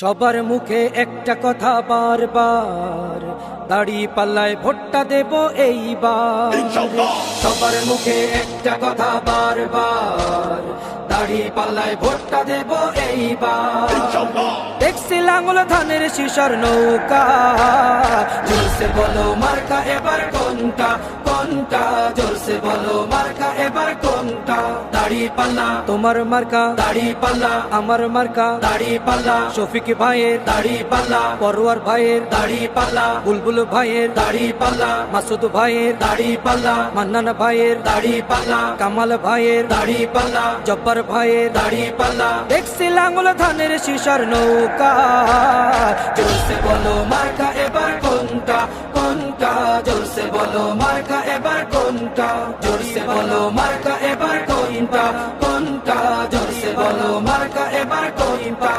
সবার মুখে একটা কথা বারবার, দাড়ি পাল্লায় ভোটটা দেব এইবার। সবার মুখে একটা কথা বারবার, দাড়ি পাল্লায় ভোটটা দেব এইবার। দেখছি লাঙ্গল ধানের শিশার নৌকা, জোরসে বলো মার্কা এবার কোনটা কোনটা, জোরসে বলো মার্কা এবার কোনটা। দাড়ি পাল্লা তোমার মার্কা, দাড়ি পাল্লা আমার মার্কা, দাড়ি পাল্লা শফিক ভাইয়ের দাড়ি পাল্লা, পরোয়ার ভাইয়ের দাড়ি পাল্লা, বুলবুল ভাইয়ের দাড়ি পাল্লা, মাসুদ ভাইয়ের দাড়ি পাল্লা, মান্নান ভাইয়ের দাড়ি পাল্লা, কামাল ভাইয়ের দাড়ি পাল্লা, জব্বার ভাইয়ের দাড়ি পাল্লা। দেখছি লাঙ্গল ধানের শিশার নৌকা, জোরসে বলো মার্কা এবার কোনটা কোনটা, জোরসে বলো মার্কা এবার কোনটা, জোরসে বলো মার্কা এবার কোনটা কোনটা, জোরসে বলো মার্কা এবার কোনটা।